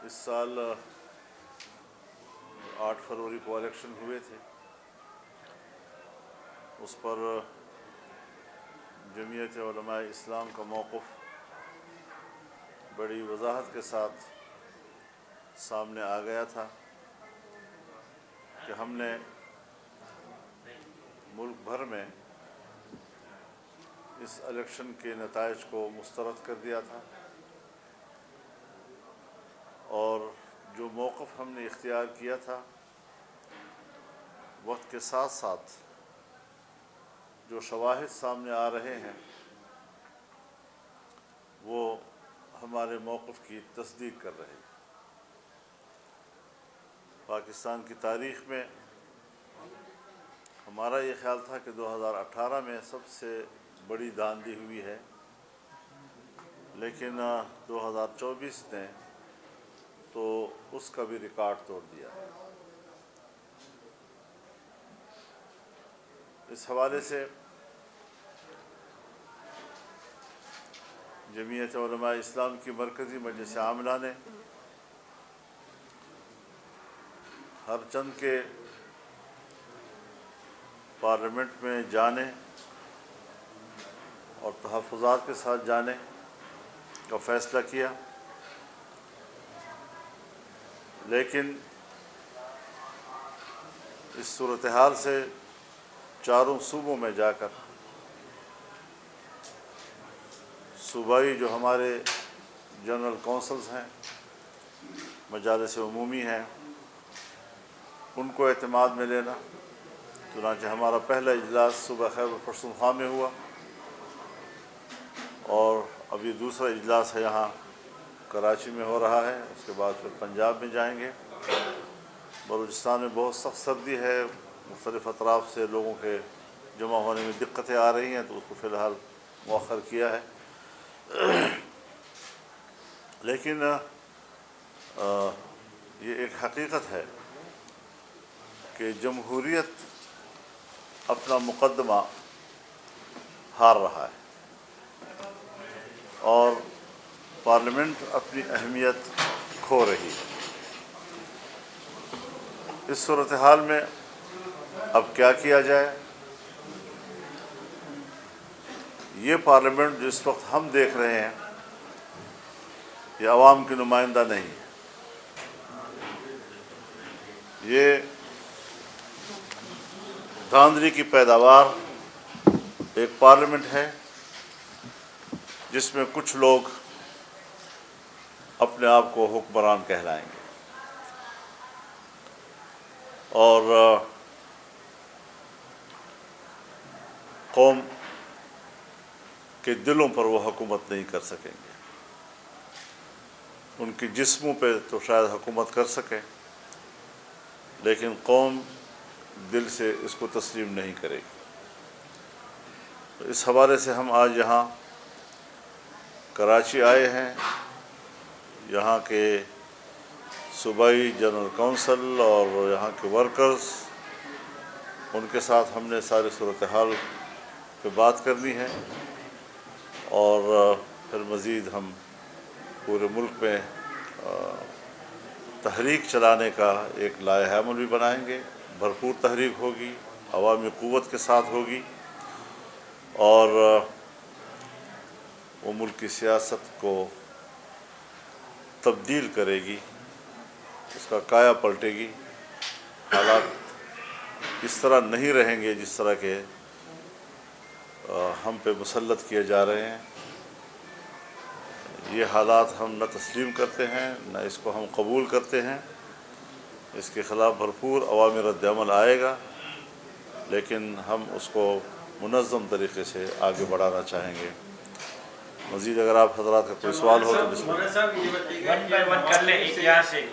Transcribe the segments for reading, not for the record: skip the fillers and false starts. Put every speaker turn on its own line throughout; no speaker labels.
اس سال 8 فروری کو الیکشن ہوئے تھے، اس پر جمعیت علماء اسلام کا موقف بڑی وضاحت کے ساتھ سامنے آ گیا تھا کہ ہم نے ملک بھر میں اس الیکشن کے نتائج کو مسترد کر دیا تھا، اور جو موقف ہم نے اختیار کیا تھا وقت کے ساتھ ساتھ جو شواہد سامنے آ رہے ہیں وہ ہمارے موقف کی تصدیق کر رہے ہیں۔ پاکستان کی تاریخ میں ہمارا یہ خیال تھا کہ 2018 میں سب سے بڑی دھاندلی ہوئی ہے، لیکن 2024 نے تو اس کا بھی ریکارڈ توڑ دیا۔ اس حوالے سے جمعیت علماء اسلام کی مرکزی مجلس عاملہ نے ہر چند کے پارلیمنٹ میں جانے اور تحفظات کے ساتھ جانے کا فیصلہ کیا، لیکن اس صورتحال سے چاروں صوبوں میں جا کر صوبائی جو ہمارے جنرل کونسلز ہیں، مجالس عمومی ہیں، ان کو اعتماد میں لینا۔ چنانچہ ہمارا پہلا اجلاس صوبہ خیبر پختونخوا میں ہوا، اور ابھی دوسرا اجلاس ہے یہاں کراچی میں ہو رہا ہے، اس کے بعد پھر پنجاب میں جائیں گے۔ بلوچستان میں بہت سخت سردی ہے، مختلف اطراف سے لوگوں کے جمع ہونے میں دقتیں آ رہی ہیں، تو اس کو فی الحال مؤخر کیا ہے۔ لیکن یہ ایک حقیقت ہے کہ جمہوریت اپنا مقدمہ ہار رہا ہے اور پارلیمنٹ اپنی اہمیت کھو رہی ہے۔ اس صورتحال میں اب کیا کیا جائے؟ یہ پارلیمنٹ جو اس وقت ہم دیکھ رہے ہیں یہ عوام کی نمائندہ نہیں ہے، یہ دھاندلی کی پیداوار ایک پارلیمنٹ ہے جس میں کچھ لوگ اپنے آپ کو حکمران کہلائیں گے اور قوم کے دلوں پر وہ حکومت نہیں کر سکیں گے۔ ان کے جسموں پہ تو شاید حکومت کر سکیں، لیکن قوم دل سے اس کو تسلیم نہیں کرے گی۔ تو اس حوالے سے ہم آج یہاں کراچی آئے ہیں، یہاں کے صوبائی جنرل کونسل اور یہاں کے ورکرز، ان کے ساتھ ہم نے ساری صورتحال پہ بات کرنی ہے، اور پھر مزید ہم پورے ملک میں تحریک چلانے کا ایک لائحہ عمل بھی بنائیں گے۔ بھرپور تحریک ہوگی، عوامی قوت کے ساتھ ہوگی، اور وہ ملک کی سیاست کو تبدیل کرے گی، اس کا کایا پلٹے گی۔ حالات اس طرح نہیں رہیں گے جس طرح کے ہم پہ مسلط کیے جا رہے ہیں۔ یہ حالات ہم نہ تسلیم کرتے ہیں، نہ اس کو ہم قبول کرتے ہیں۔ اس کے خلاف بھرپور عوامی رد عمل آئے گا، لیکن ہم اس کو منظم طریقے سے آگے بڑھانا چاہیں گے۔ مزید اگر آپ حضرات کا کوئی سوال ہو تو بسم اللہ۔
صاحب یہ بتائیے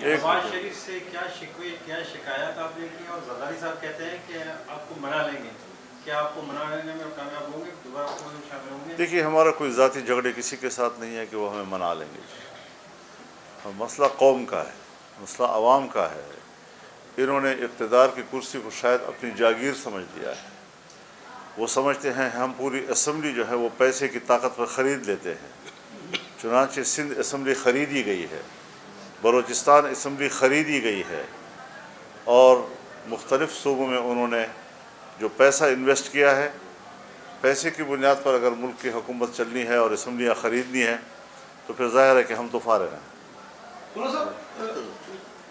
کہ نواز شریف سے کیا شکوے، کیا شکایات آپ نے کی، اور زرداری صاحب کہتے ہیں کہ آپ کو منا لیں گے، کیا آپ کو منا لینے میں کامیاب ہوں گے، دوبارہ آپ کو شامل ہوں گے؟
دیکھیے، ہمارا کوئی ذاتی جھگڑے کسی کے ساتھ نہیں ہے کہ وہ ہمیں منا لیں گے۔ مسئلہ قوم کا ہے، مسئلہ عوام کا ہے۔ انہوں نے اقتدار کی کرسی کو شاید اپنی جاگیر سمجھ لیا ہے۔ وہ سمجھتے ہیں ہم پوری اسمبلی جو ہے وہ پیسے کی طاقت پر خرید لیتے ہیں۔ چنانچہ سندھ اسمبلی خریدی گئی ہے، بلوچستان اسمبلی خریدی گئی ہے اور مختلف صوبوں میں انہوں نے جو پیسہ انویسٹ کیا ہے، پیسے کی بنیاد پر اگر ملک کی حکومت چلنی ہے اور اسمبلیاں خریدنی ہیں تو پھر ظاہر ہے کہ ہم تو فارغ ہیں۔
مولانا صاحب،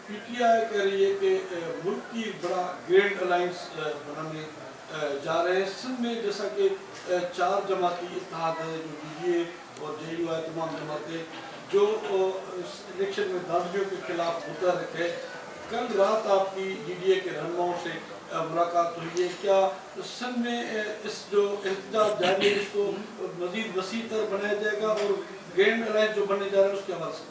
پی ٹی آئی کہہ رہی ہے کہ ملک کی بڑا گرینڈ الائنس بنانے جا رہے ہیں سندھ میں، جیسا کہ 4 جماعتی اتحاد ہے، جو بی جے اے اور جے یو آئی، تمام جماعتیں جو الیکشن میں دھاندلیوں کے خلاف متحرک ہے۔ کل رات آپ کی ڈی ڈی اے کے رہنماؤں سے ملاقات ہوئی ہے، کیا سندھ میں اس جو احتجاج جاری ہے اس کو مزید وسیع تر بنایا جائے گا، اور گرینڈ الائنس جو بننے جا رہا ہے اس کے حوالے سے؟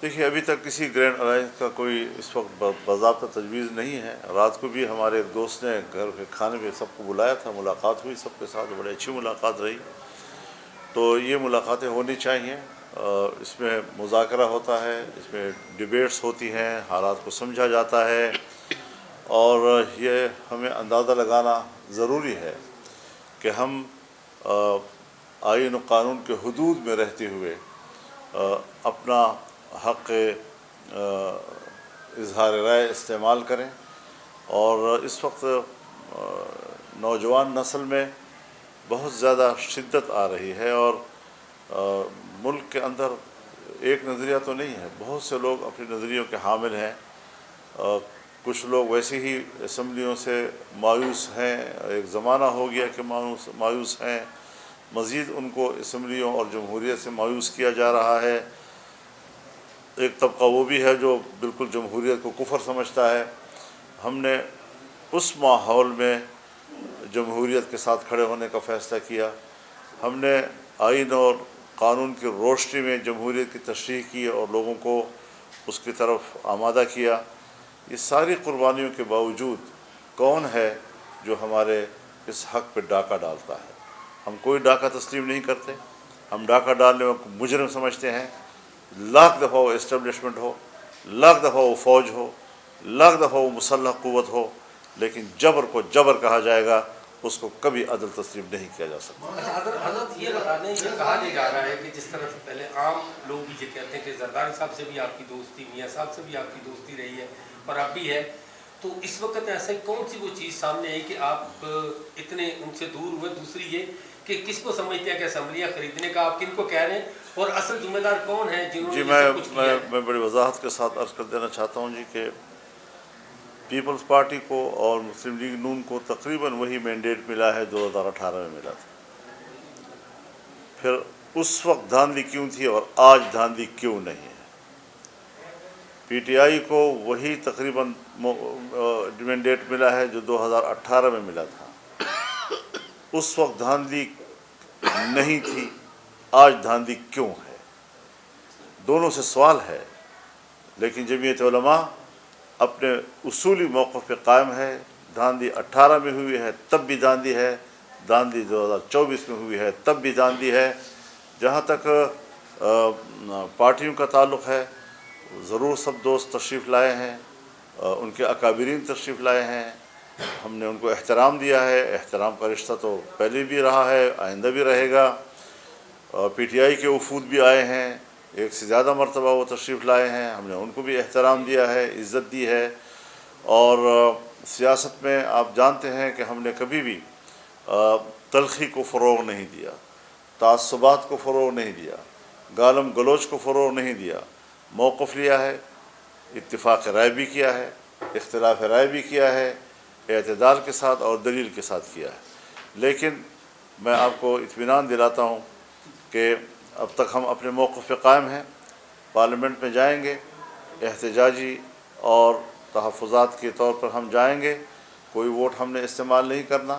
دیکھیے، ابھی تک کسی گرینڈ الائنس کا کوئی اس وقت باضابطہ تجویز نہیں ہے۔ رات کو بھی ہمارے ایک دوست نے گھر کے کھانے پہ سب کو بلایا تھا، ملاقات ہوئی سب کے ساتھ، بڑی اچھی ملاقات رہی۔ تو یہ ملاقاتیں ہونی چاہیے، اس میں مذاکرہ ہوتا ہے، اس میں ڈیبیٹس ہوتی ہیں، حالات کو سمجھا جاتا ہے، اور یہ ہمیں اندازہ لگانا ضروری ہے کہ ہم آئین و قانون کے حدود میں رہتے ہوئے اپنا حق اظہار رائے استعمال کریں۔ اور اس وقت نوجوان نسل میں بہت زیادہ شدت آ رہی ہے، اور ملک کے اندر ایک نظریہ تو نہیں ہے، بہت سے لوگ اپنے نظریوں کے حامل ہیں۔ کچھ لوگ ویسے ہی اسمبلیوں سے مایوس ہیں، ایک زمانہ ہو گیا کہ مایوس ہیں، مزید ان کو اسمبلیوں اور جمہوریت سے مایوس کیا جا رہا ہے۔ ایک طبقہ وہ بھی ہے جو بالکل جمہوریت کو کفر سمجھتا ہے۔ ہم نے اس ماحول میں جمہوریت کے ساتھ کھڑے ہونے کا فیصلہ کیا۔ ہم نے آئین اور قانون کی روشنی میں جمہوریت کی تشریح کی اور لوگوں کو اس کی طرف آمادہ کیا۔ یہ ساری قربانیوں کے باوجود کون ہے جو ہمارے اس حق پہ ڈاکہ ڈالتا ہے؟ ہم کوئی ڈاکہ تسلیم نہیں کرتے۔ ہم ڈاکہ ڈالنے کو مجرم سمجھتے ہیں، لاکھ دفعہ وہ اسٹیبلشمنٹ ہو، لاکھ دفعہ وہ فوج ہو، لاکھ دفعہ وہ مسلح قوت ہو، لیکن جبر کو جبر کہا جائے گا، اس کو کبھی عدل تسلیم نہیں کیا جا سکتا۔
حضرت یہ بتانے یہ کہا نہیں جا رہا ہے کہ جس طرح سے پہلے عام لوگ بھی یہ کہتے ہیں کہ زرداری صاحب سے بھی آپ کی دوستی، میاں صاحب سے بھی آپ کی دوستی رہی ہے اور اب بھی ہے، تو اس وقت ایسے کون سی وہ چیز سامنے آئی کہ آپ اتنے ان سے دور ہوئے؟ دوسری یہ کہ کس کو سمجھتے ہیں کہ اسمبلیاں خریدنے کا آپ کن کو کہہ رہے ہیں، اور اصل ذمہ دار کون ہیں جنہوں نے یہ سب کچھ کیا ہے؟
میں بڑی وضاحت کے ساتھ عرض کر دینا چاہتا ہوں جی کہ پیپلز پارٹی کو اور مسلم لیگ نون کو تقریباً وہی مینڈیٹ ملا ہے 2018 میں ملا تھا۔ پھر اس وقت دھاندلی کیوں تھی اور آج دھاندلی کیوں نہیں ہے؟ پی ٹی آئی کو وہی تقریباً مینڈیٹ ملا ہے جو 2018 میں ملا تھا۔ اس وقت دھاندلی نہیں تھی، آج دھاندلی کیوں ہے؟ دونوں سے سوال ہے، لیکن جمعیت علماء اپنے اصولی موقف پہ قائم ہے۔ دھاندلی 18 میں ہوئی ہے تب بھی دھاندلی ہے، دھاندلی 2024 میں ہوئی ہے تب بھی دھاندلی ہے۔ جہاں تک پارٹیوں کا تعلق ہے، ضرور سب دوست تشریف لائے ہیں، ان کے اکابرین تشریف لائے ہیں، ہم نے ان کو احترام دیا ہے۔ احترام کا رشتہ تو پہلے بھی رہا ہے، آئندہ بھی رہے گا۔ پی ٹی آئی کے وفود بھی آئے ہیں، ایک سے زیادہ مرتبہ وہ تشریف لائے ہیں، ہم نے ان کو بھی احترام دیا ہے، عزت دی ہے۔ اور سیاست میں آپ جانتے ہیں کہ ہم نے کبھی بھی تلخی کو فروغ نہیں دیا، تعصبات کو فروغ نہیں دیا، گالم گلوچ کو فروغ نہیں دیا، موقف لیا ہے، اتفاق رائے بھی کیا ہے، اختلاف رائے بھی کیا ہے، اعتدال کے ساتھ اور دلیل کے ساتھ کیا ہے۔ لیکن میں آپ کو اطمینان دلاتا ہوں کہ اب تک ہم اپنے موقف پہ قائم ہیں۔ پارلیمنٹ میں جائیں گے، احتجاجی اور تحفظات کے طور پر ہم جائیں گے، کوئی ووٹ ہم نے استعمال نہیں کرنا،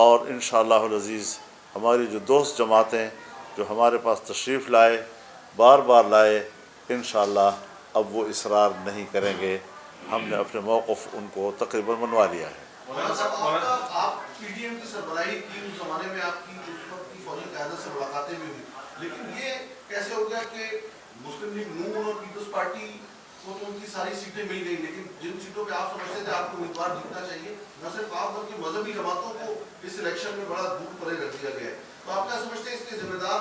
اور انشاءاللہ العزیز ہماری جو دوست جماعتیں جو ہمارے پاس تشریف لائے، بار بار لائے، انشاءاللہ اب وہ اصرار نہیں کریں گے۔ ہم نے اپنے موقف ان کو تقریباً منوا لیا ہے۔
مولانا صاحب، آپ پی ڈی ایم کی سربراہی کی اس زمانے میں آپ کی اس وقت کی فوجی قیادت سے ملاقاتیں بھی ہوئی، لیکن یہ کیسے ہو گیا کہ مسلم لیگ نون اور پیپلز پارٹی کو تو ان کی ساری سیٹیں مل گئی، لیکن جن سیٹوں پہ آپ سمجھتے تھے آپ کو امیدوار جیتنا چاہیے، نہ صرف آپ بلکہ مذہبی جماعتوں کو اس الیکشن میں بڑا دور پرے رکھ دیا گیا ہے، تو آپ کیا سمجھتے ہیں اس کے ذمہ دار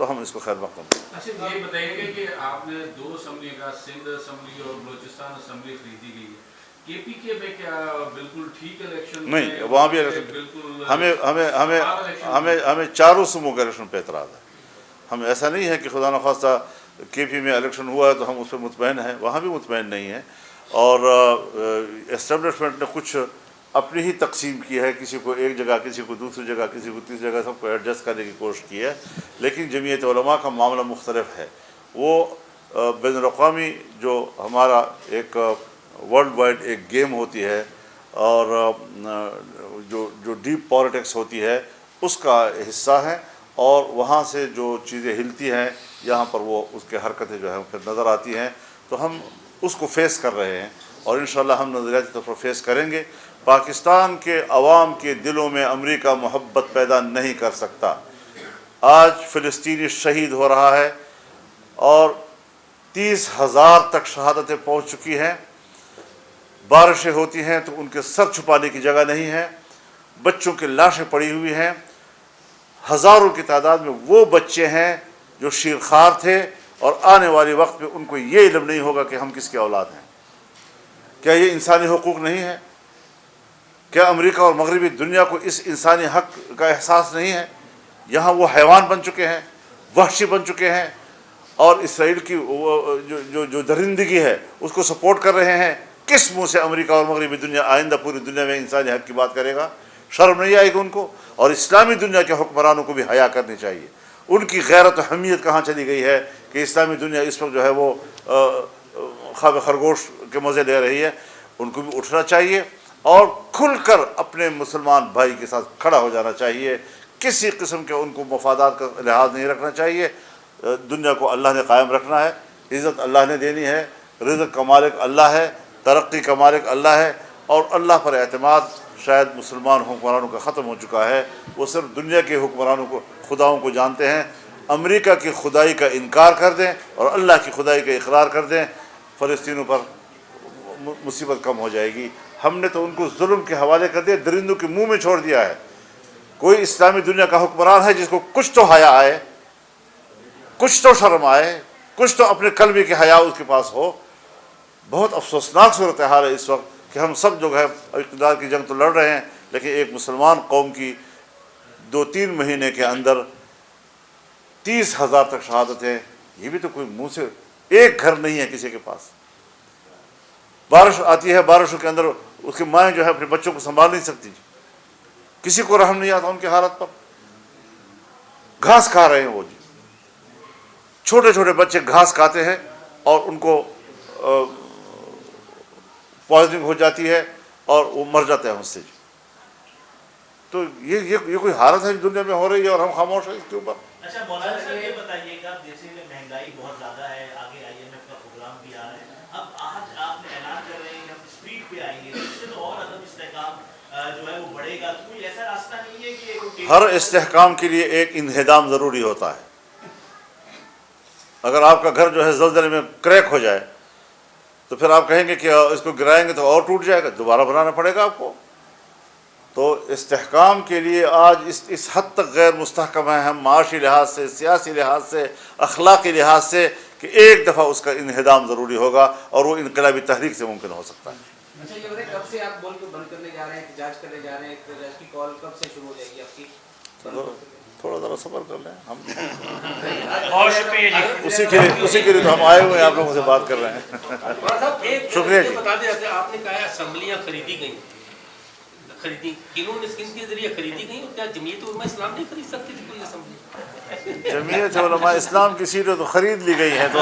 تو ہم اس کو خیر مقدم کریں۔
اچھا یہ بتائیے گا کہ آپ نے 2 اسمبلی کا سندھ اسمبلی اور بلوچستان اسمبلی خریدی گئی ہے، کے پی کے میں کیا بالکل ٹھیک الیکشن
نہیں، وہاں بھی الیکشن
بالکل
ہمیں چاروں صوبوں کے الیکشن پہ اعتراض ہے۔ ہم ایسا نہیں ہے کہ خدا نخواستہ کے پی میں الیکشن ہوا ہے تو ہم اس پہ مطمئن ہیں، وہاں بھی مطمئن نہیں ہیں، اور اسٹیبلشمنٹ نے کچھ اپنی ہی تقسیم کی ہے، کسی کو ایک جگہ، کسی کو دوسری جگہ، کسی کو تیسری جگہ، سب کو ایڈجسٹ کرنے کی کوشش کی ہے، لیکن جمعیت علماء کا معاملہ مختلف ہے۔ وہ بین الاقوامی جو ہمارا ایک ورلڈ وائڈ ایک گیم ہوتی ہے، اور جو ڈیپ پالیٹکس ہوتی ہے اس کا حصہ ہے، اور وہاں سے جو چیزیں ہلتی ہیں یہاں پر وہ اس کے حرکتیں جو ہیں پھر نظر آتی ہیں، تو ہم اس کو فیس کر رہے ہیں، اور انشاءاللہ ہم نظریاتی طور پر فیس کریں گے۔ پاکستان کے عوام کے دلوں میں امریکہ محبت پیدا نہیں کر سکتا۔ آج فلسطینی شہید ہو رہا ہے، اور 30,000 تک شہادتیں پہنچ چکی ہیں، بارشیں ہوتی ہیں تو ان کے سر چھپانے کی جگہ نہیں ہے، بچوں کی لاشیں پڑی ہوئی ہیں، ہزاروں کی تعداد میں وہ بچے ہیں جو شیرخوار تھے، اور آنے والے وقت میں ان کو یہ علم نہیں ہوگا کہ ہم کس کے اولاد ہیں۔ کیا یہ انسانی حقوق نہیں ہے؟ کیا امریکہ اور مغربی دنیا کو اس انسانی حق کا احساس نہیں ہے؟ یہاں وہ حیوان بن چکے ہیں، وحشی بن چکے ہیں، اور اسرائیل کی جو درندگی ہے اس کو سپورٹ کر رہے ہیں۔ کس منہ سے امریکہ اور مغربی دنیا آئندہ پوری دنیا میں انسانی حق کی بات کرے گا؟ شرم نہیں آئے گی ان کو؟ اور اسلامی دنیا کے حکمرانوں کو بھی حیا کرنی چاہیے۔ ان کی غیرت و حمیت کہاں چلی گئی ہے کہ اسلامی دنیا اس وقت جو ہے وہ خواب خرگوش کے مزے لے رہی ہے؟ ان کو بھی اٹھنا چاہیے اور کھل کر اپنے مسلمان بھائی کے ساتھ کھڑا ہو جانا چاہیے۔ کسی قسم کے ان کو مفادات کا لحاظ نہیں رکھنا چاہیے۔ دنیا کو اللہ نے قائم رکھنا ہے، عزت اللہ نے دینی ہے، رزق کا مالک اللہ ہے، ترقی کا مالک اللہ ہے، اور اللہ پر اعتماد شاید مسلمان حکمرانوں کا ختم ہو چکا ہے۔ وہ صرف دنیا کے حکمرانوں کو، خداؤں کو جانتے ہیں۔ امریکہ کی خدائی کا انکار کر دیں اور اللہ کی خدائی کا اقرار کر دیں، فلسطینیوں پر مصیبت کم ہو جائے گی۔ ہم نے تو ان کو ظلم کے حوالے کر دیا، درندوں کے منہ میں چھوڑ دیا ہے۔ کوئی اسلامی دنیا کا حکمران ہے جس کو کچھ تو حیا آئے، کچھ تو شرم آئے، کچھ تو اپنے قلبی کی حیا اس کے پاس ہو؟ بہت افسوسناک صورتحال ہے اس وقت کہ ہم سب جو ہے اقتدار کی جنگ تو لڑ رہے ہیں، لیکن ایک مسلمان قوم کی 2-3 مہینے کے اندر 30,000 تک شہادتیں، یہ بھی تو کوئی منہ سے، ایک گھر نہیں ہے کسی کے پاس۔ بارش آتی ہے، بارشوں کے اندر اس کی مائیں جو ہے اپنے بچوں کو سنبھال نہیں سکتی، کسی کو رحم نہیں آتا ان کی حالت پر۔ گھاس کھا رہے ہیں وہ جی، چھوٹے چھوٹے بچے گھاس کھاتے ہیں اور ان کو پوائزننگ ہو جاتی ہے اور وہ مر جاتے ہیں اس سے جی۔ تو یہ کوئی حالت ہے جو دنیا میں ہو رہی ہے اور ہم خاموش ہیں اس کے اوپر۔
اچھا مولانا صاحب یہ بتائیے گا، جیسے مہنگائی بہت زیادہ ہے، آگے IMF کا پروگرام بھی آ رہا ہے، اب آج آپ نے اعلان کر رہے ہیں کہ ہم اسپیڈ پہ آئیں گے، اس سے تو اور عدم استحکام جو ہے وہ بڑھے گا، تو کوئی ایسا راستہ نہیں ہے کہ
ہر استحکام کے لیے ایک انہدام ضروری ہوتا ہے۔ اگر آپ کا گھر جو ہے زلزلے میں کریک ہو جائے تو پھر آپ کہیں گے کہ اس کو گرائیں گے تو اور ٹوٹ جائے گا، دوبارہ بنانا پڑے گا آپ کو۔ تو استحکام کے لیے آج اس حد تک غیر مستحکم ہیں ہم، معاشی لحاظ سے، سیاسی لحاظ سے، اخلاقی لحاظ سے، کہ ایک دفعہ اس کا انہدام ضروری ہوگا، اور وہ انقلابی تحریک سے ممکن ہو سکتا ہے۔
اچھا یہ بتائیں کب سے آپ ملک بند کرنے جا رہے ہیں، احتجاج کرنے جا رہے ہیں، احتجاج کی کال کب سے شروع ہو جائے گی آپ کی؟
تھوڑا ذرا صبر کر لیں ہم،
بہت شکریہ جی۔
اسی کے لیے تو ہم آئے ہوئے ہیں، آپ لوگوں سے بات کر رہے ہیں۔ شکریہ جی۔
بتا دیں، آپ نے کہا اسمبلیاں خریدی گئیں، کنہوں نے کن کے ذریعے خریدی گئیں، اور کیا جمعیت علماء اسلام نہیں خرید سکتی تھی کوئی اسمبلی؟
جمعیت علماء اسلام کی سیٹیں تو خرید لی گئی ہیں تو